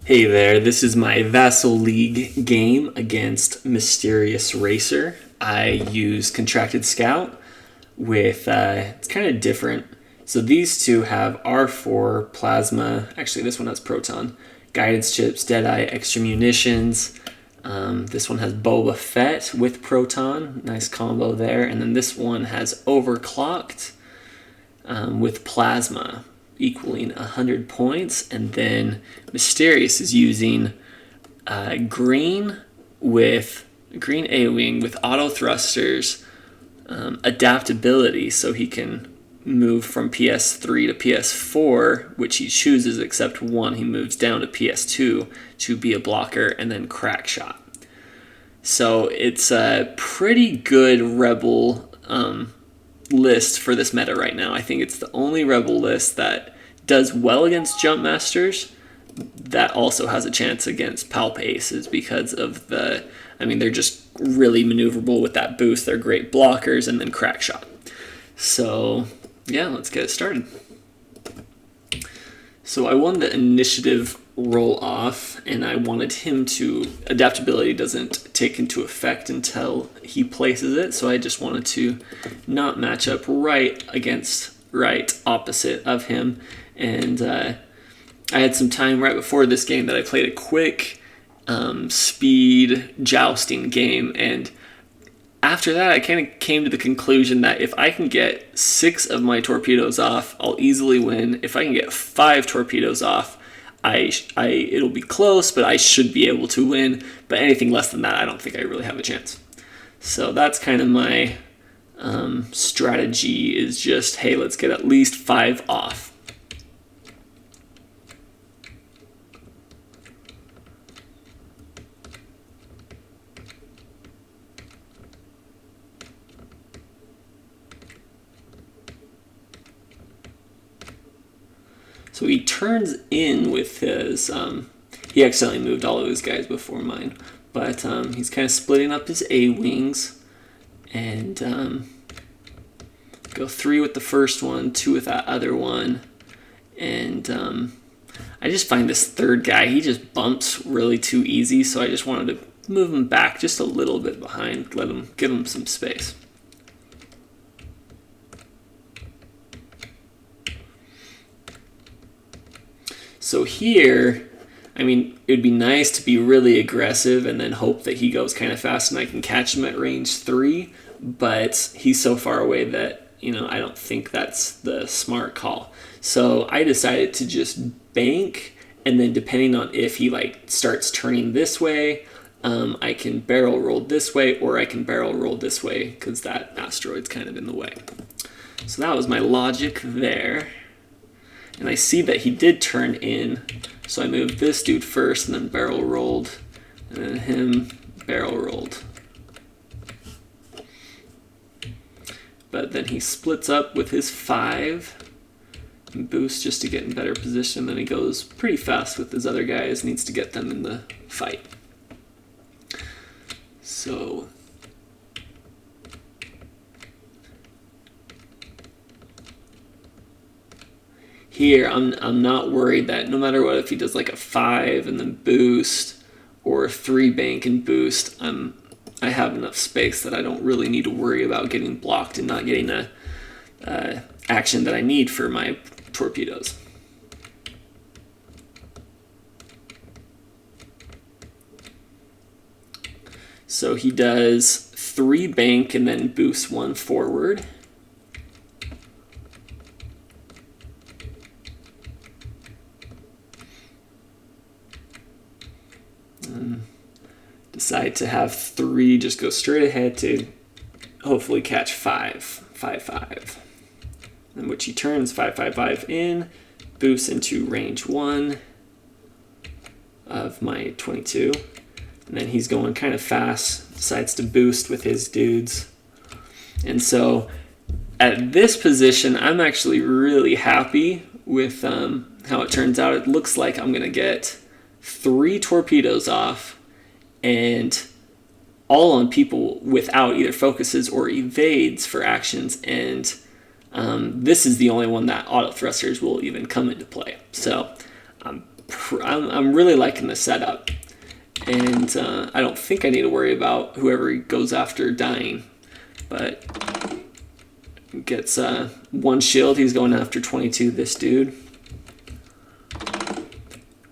Hey there, this is my Vassal League game against Mysterious Racer. I use Contracted Scout with, it's kind of different. So these two have R4, Plasma, actually this one has Proton, Guidance Chips, Deadeye, Extra Munitions. This one has Boba Fett with Proton, nice combo there. And then this one has Overclocked with Plasma, equaling 100 points, and then Mysterious is using green A-Wing with auto thrusters, adaptability, so he can move from PS3 to PS4, which he chooses except one. He moves down to PS2 to be a blocker, and then crack shot. So it's a pretty good Rebel list for this meta right now. I think it's the only Rebel list that does well against Jump Masters that also has a chance against PaulD Aces because of they're just really maneuverable with that boost. They're great blockers, and then crack shot. So yeah, let's get it started. So I won the initiative roll off, and I wanted him to, adaptability doesn't take into effect until he places it, so I just wanted to not match up right opposite of him. And I had some time right before this game that I played a quick speed jousting game, and after that I kind of came to the conclusion that if I can get 6 of my torpedoes off, I'll easily win. If I can get 5 torpedoes off, it'll be close, but I should be able to win. But anything less than that, I don't think I really have a chance. So that's kind of my strategy, is just, hey, let's get at least 5 off. So he turns in with his, he accidentally moved all of his guys before mine, but he's kind of splitting up his A-Wings, and go 3 with the first one, 2 with that other one, and I just find this third guy, he just bumps really too easy, so I just wanted to move him back just a little bit behind, give him some space. So here, it would be nice to be really aggressive and then hope that he goes kind of fast and I can catch him at range 3, but he's so far away that, I don't think that's the smart call. So I decided to just bank, and then depending on if he starts turning this way, I can barrel roll this way, or I can barrel roll this way because that asteroid's kind of in the way. So that was my logic there. And I see that he did turn in, so I moved this dude first and then barrel rolled, and then him barrel rolled. But then he splits up with his 5 and boosts just to get in better position. Then he goes pretty fast with his other guys, needs to get them in the fight. So here, I'm not worried that no matter what, if he does like a 5 and then boost, or 3 bank and boost, I have enough space that I don't really need to worry about getting blocked and not getting a action that I need for my torpedoes. So he does 3 bank and then boosts 1 forward. Decide to have 3 just go straight ahead to hopefully catch 5. In which he turns 5 in, boosts into range 1 of my 22, and then he's going kind of fast, decides to boost with his dudes. And so at this position, I'm actually really happy with how it turns out. It looks like I'm going to get 3 torpedoes off, and all on people without either focuses or evades for actions, and this is the only one that auto thrusters will even come into play. So I'm I'm really liking the setup. And I don't think I need to worry about whoever goes after dying. But gets 1 shield. He's going after 22, this dude.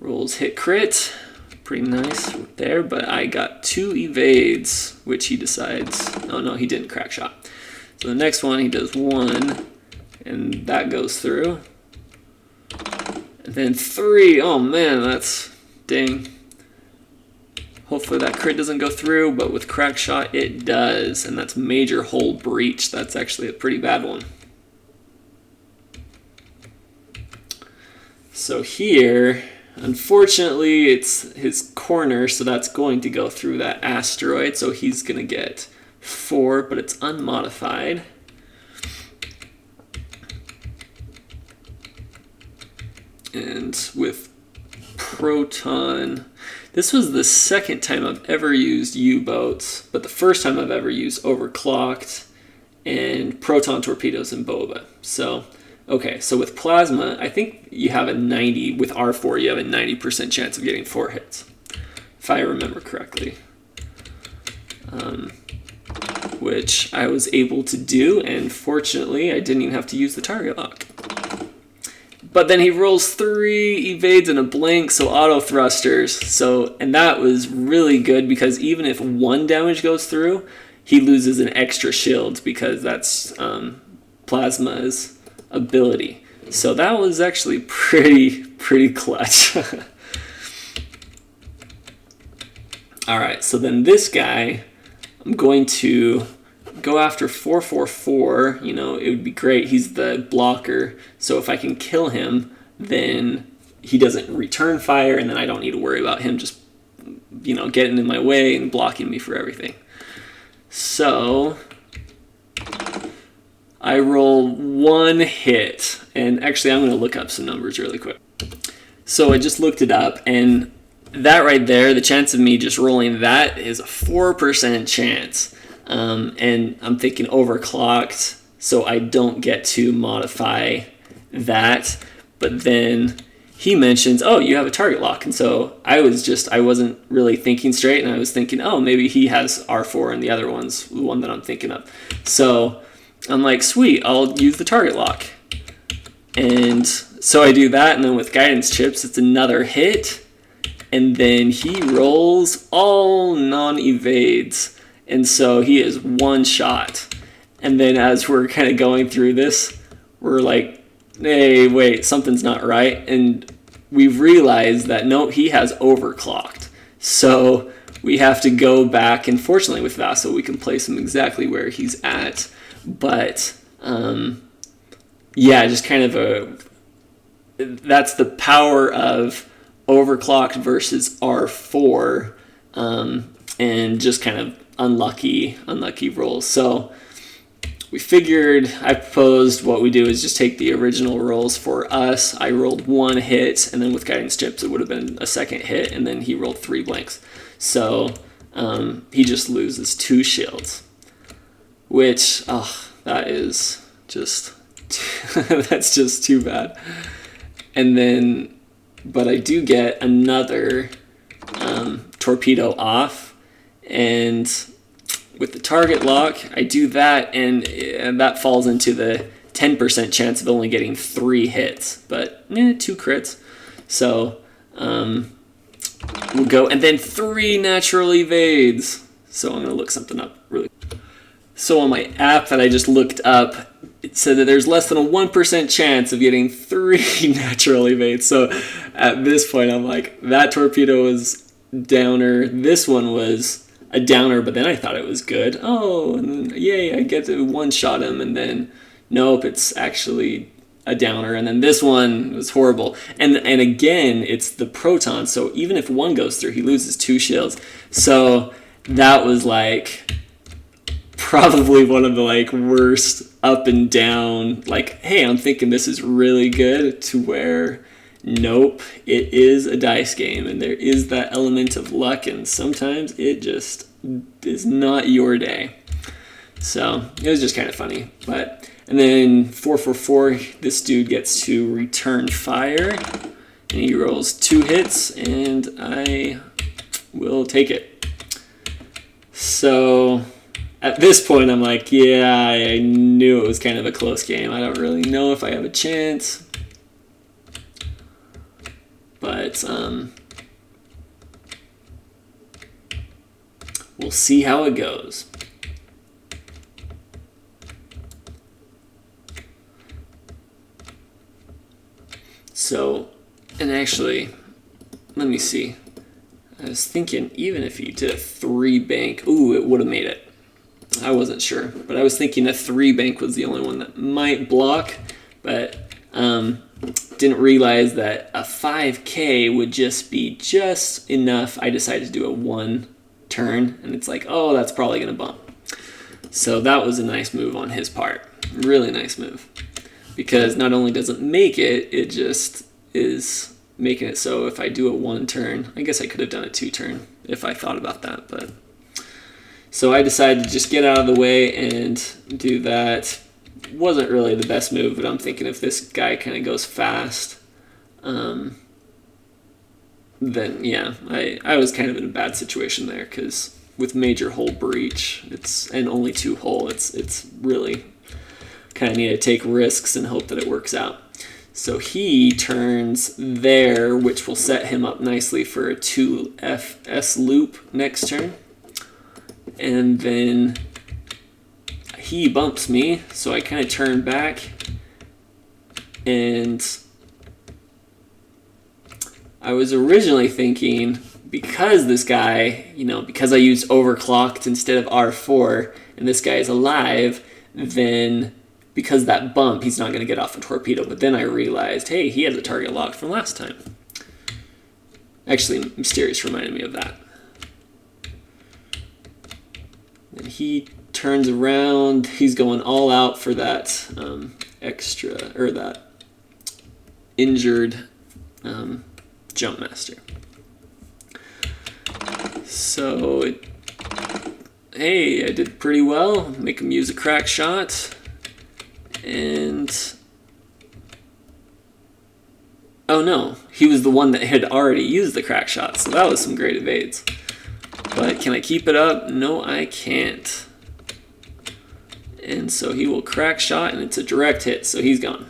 Rolls hit crit. Pretty nice there, but I got 2 evades, which he decides, oh no, he didn't crack shot. So the next one, he does 1, and that goes through. And then 3, oh man, that's, dang. Hopefully that crit doesn't go through, but with crack shot, it does, and that's major hull breach. That's actually a pretty bad one. So here, unfortunately, it's his corner, so that's going to go through that asteroid, so he's going to get 4, but it's unmodified. And with Proton, this was the second time I've ever used U-boats, but the first time I've ever used overclocked and Proton torpedoes and Boba. So, okay, so with Plasma, I think you have a 90, with R4, you have a 90% chance of getting 4 hits, if I remember correctly. Which I was able to do, and fortunately, I didn't even have to use the target lock. But then he rolls 3 evades and a blank, so auto thrusters. So, and that was really good because even if 1 damage goes through, he loses an extra shield because that's Plasma's ability. So that was actually pretty clutch. All right, so then this guy, I'm going to go after 444. You know, it would be great. He's the blocker. So if I can kill him, then he doesn't return fire, and then I don't need to worry about him just, you know, getting in my way and blocking me for everything. So I roll 1 hit, and actually I'm going to look up some numbers really quick. So I just looked it up, and that right there, the chance of me just rolling that is a 4% chance. And I'm thinking overclocked, so I don't get to modify that. But then he mentions, oh, you have a target lock. And so I wasn't really thinking straight, and I was thinking, oh, maybe he has R4 and the other one's the one that I'm thinking of. So I'm like, sweet, I'll use the target lock. And so I do that, and then with guidance chips, it's another hit. And then he rolls all non-evades. And so he is 1 shot. And then as we're kind of going through this, we're like, hey, wait, something's not right. And we've realized that, no, he has overclocked. So we have to go back. And fortunately with Vassal, we can place him exactly where he's at. But, yeah, just kind of that's the power of overclocked versus R4. And just kind of unlucky rolls. So we figured, I proposed what we do is just take the original rolls for us. I rolled 1 hit, and then with guidance chips it would have been a 2nd hit, and then he rolled 3 blanks. So he just loses 2 shields, which, that is just that's just too bad. And then, but I do get another torpedo off. And with the target lock, I do that, and that falls into the 10% chance of only getting 3 hits, but 2 crits. So we'll go, and then 3 natural evades. So I'm going to look something up really. So on my app that I just looked up, it said that there's less than a 1% chance of getting 3 natural evades. So at this point, I'm like, that torpedo was downer. This one was a downer, but then I thought it was good. Oh, and then, yay, I get to 1-shot him, and then nope, it's actually a downer. And then this one was horrible. And again, it's the Proton, so even if 1 goes through, he loses 2 shields. So that was like probably one of the like worst up and down, like, hey, I'm thinking this is really good, to where nope, it is a dice game, and there is that element of luck, and sometimes it just is not your day. So it was just kind of funny. But and then 444, this dude gets to return fire, And he rolls 2 hits, and I will take it. So at this point, I'm like, yeah, I knew it was kind of a close game. I don't really know if I have a chance. But we'll see how it goes. So, and actually, let me see. I was thinking even if he did a 3 bank, ooh, it would have made it. I wasn't sure, but I was thinking a 3 bank was the only one that might block, but didn't realize that a 5K would just be just enough. I decided to do a 1 turn, and it's like, oh, that's probably going to bump. So that was a nice move on his part. Really nice move. Because not only does it make it, it just is making it so if I do a 1 turn, I guess I could have done a 2 turn if I thought about that. But so I decided to just get out of the way and do that. Wasn't really the best move, but I'm thinking if this guy kind of goes fast, then yeah, I was kind of in a bad situation there because with major hole breach, and only 2 hole, it's really kind of need to take risks and hope that it works out. So he turns there, which will set him up nicely for a 2FS loop next turn. And then he bumps me, so I kind of turn back. And I was originally thinking, because this guy, because I used overclocked instead of R4, and this guy is alive, then because that bump, he's not going to get off a torpedo. But then I realized, hey, he has a target locked from last time. Actually, Mysterious reminded me of that. And he turns around. He's going all out for that that injured jump master. So, hey, I did pretty well. Make him use a crack shot. And oh no, he was the one that had already used the crack shot, so that was some great evades. But can I keep it up? No, I can't. And so he will crack shot, and it's a direct hit, so he's gone.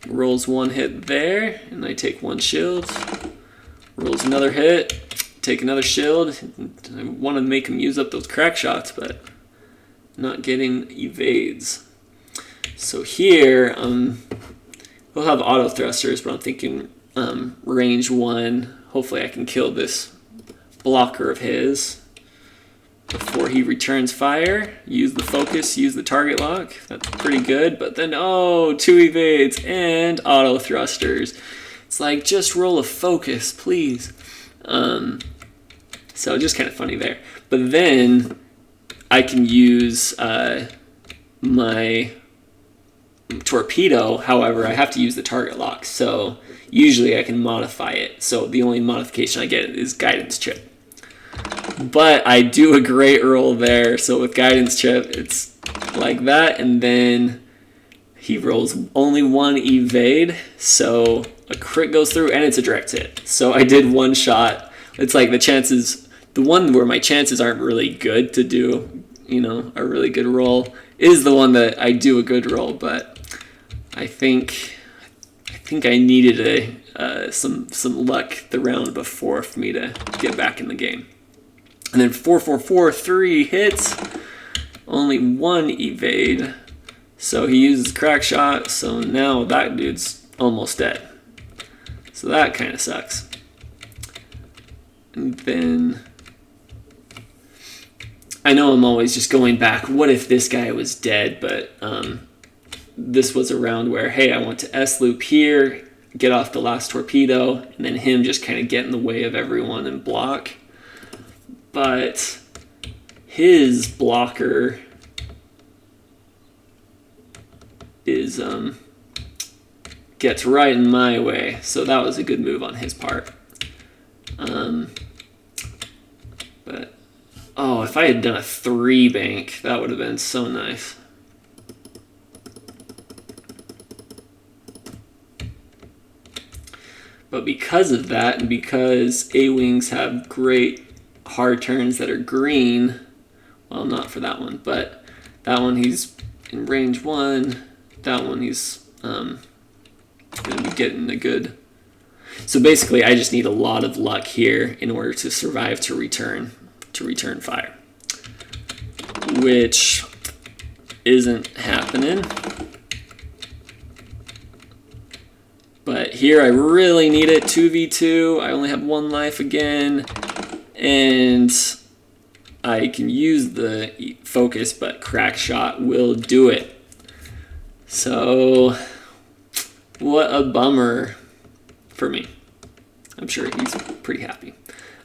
Rolls 1 hit there, and I take 1 shield. Rolls another hit. Take another shield. I want to make him use up those crack shots, but not getting evades. So here, we'll have auto thrusters, but I'm thinking range 1. Hopefully I can kill this blocker of his before he returns fire. Use the focus, use the target lock. That's pretty good, but then, 2 evades and auto thrusters. It's like, just roll a focus, please. So just kind of funny there. But then I can use my torpedo. However, I have to use the target lock. So usually I can modify it. So the only modification I get is guidance chip. But I do a great roll there. So with guidance chip, it's like that. And then he rolls only 1 evade. So a crit goes through and it's a direct hit. So I did 1 shot. It's like the one where my chances aren't really good to do, a really good roll is the one that I do a good roll. But I think I needed some luck the round before for me to get back in the game. And then 4, 3 hits, only 1 evade. So he uses crack shot. So now that dude's almost dead. So that kind of sucks. And then I know I'm always just going back, what if this guy was dead? But this was a round where, hey, I want to S-loop here, get off the last torpedo, and then him just kind of get in the way of everyone and block. But his blocker is gets right in my way, so that was a good move on his part. But if I had done a 3 bank, that would have been so nice. But because of that, and because A-wings have great hard turns that are green, well, not for that one, but that one he's in range 1. That one he's going to be getting a good. So basically, I just need a lot of luck here in order to survive to return fire, which isn't happening. But here I really need it, 2v2. I only have 1 life again, and I can use the focus, but crack shot will do it. So what a bummer for me. I'm sure he's pretty happy.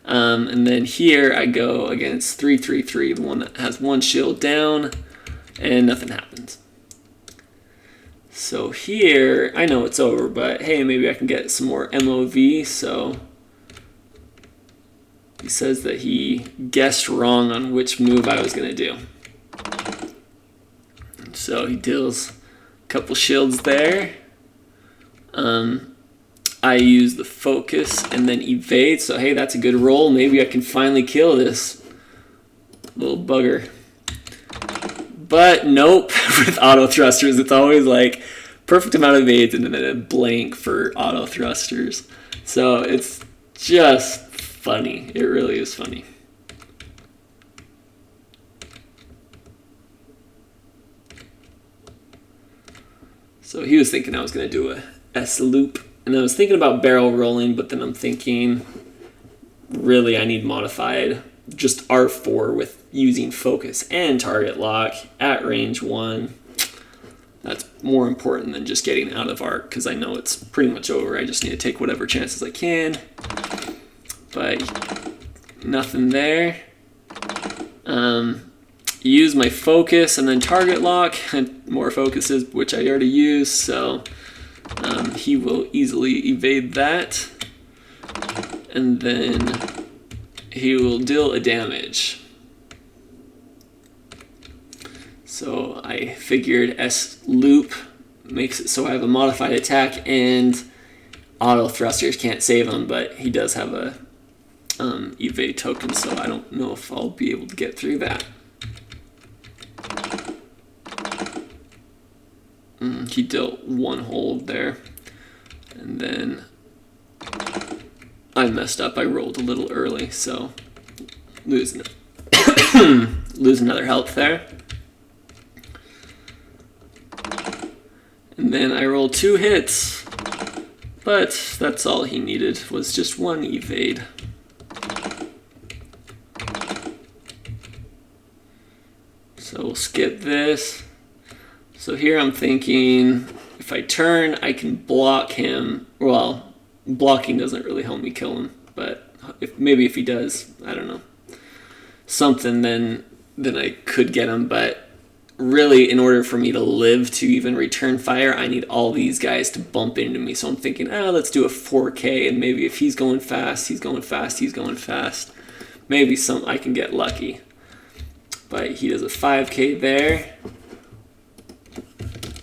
And then here I go against 3-3-3, the one that has 1 shield down, and nothing happens. So here, I know it's over, but hey, maybe I can get some more MOV. So he says that he guessed wrong on which move I was going to do. So he deals a couple shields there. I use the focus and then evade. So hey, that's a good roll. Maybe I can finally kill this little bugger. But nope, with auto thrusters, it's always like perfect amount of evades and then a blank for auto thrusters. So it's just funny. It really is funny. So he was thinking I was going to do a S loop. And I was thinking about barrel rolling, but then I'm thinking, really, I need modified just R4 with using focus and target lock at range 1. That's more important than just getting out of arc, because I know it's pretty much over. I just need to take whatever chances I can. But nothing there. Use my focus and then target lock, and more focuses, which I already used, so he will easily evade that. And then he will deal a damage. So I figured S loop makes it so I have a modified attack, and auto thrusters can't save him, but he does have a evade token, so I don't know if I'll be able to get through that. He dealt 1 hold there, and then I messed up. I rolled a little early, so lose another health there. And then I rolled 2 hits, but that's all he needed, was just 1 evade. So we'll skip this. So here I'm thinking, if I turn, I can block him. Well, blocking doesn't really help me kill him, but maybe if he does, I don't know, something, then I could get him. But really, in order for me to live to even return fire, I need all these guys to bump into me. So I'm thinking, let's do a 4K, and maybe if he's going fast, he's going fast, he's going fast, maybe I can get lucky. But he does a 5K there.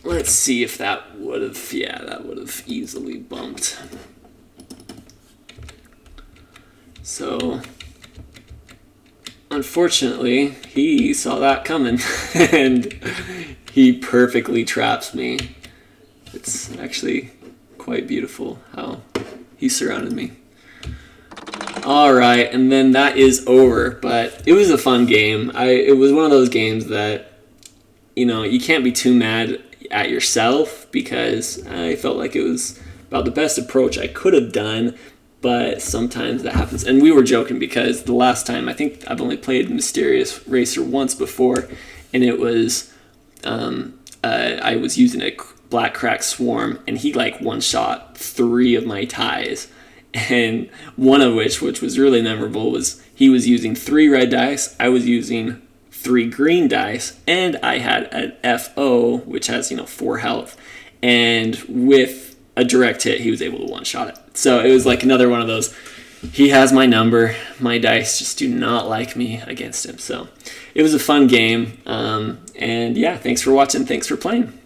Let's see if that would have, that would have easily bumped. So, unfortunately, he saw that coming, and he perfectly traps me. It's actually quite beautiful how he surrounded me. Alright, and then that is over, but it was a fun game. It was one of those games that, you can't be too mad at yourself, because I felt like it was about the best approach I could have done, but sometimes that happens. And we were joking because the last time, I think I've only played Mysterious Racer once before, and it was, I was using a Black Crack Swarm, and he one-shot 3 of my ties, and one of which was really memorable, was he was using 3 red dice, I was using 3 green dice, and I had an FO, which has 4 health, and with a direct hit, he was able to one-shot it. So it was like another one of those, he has my number, my dice just do not like me against him. So it was a fun game, and yeah, thanks for watching, thanks for playing.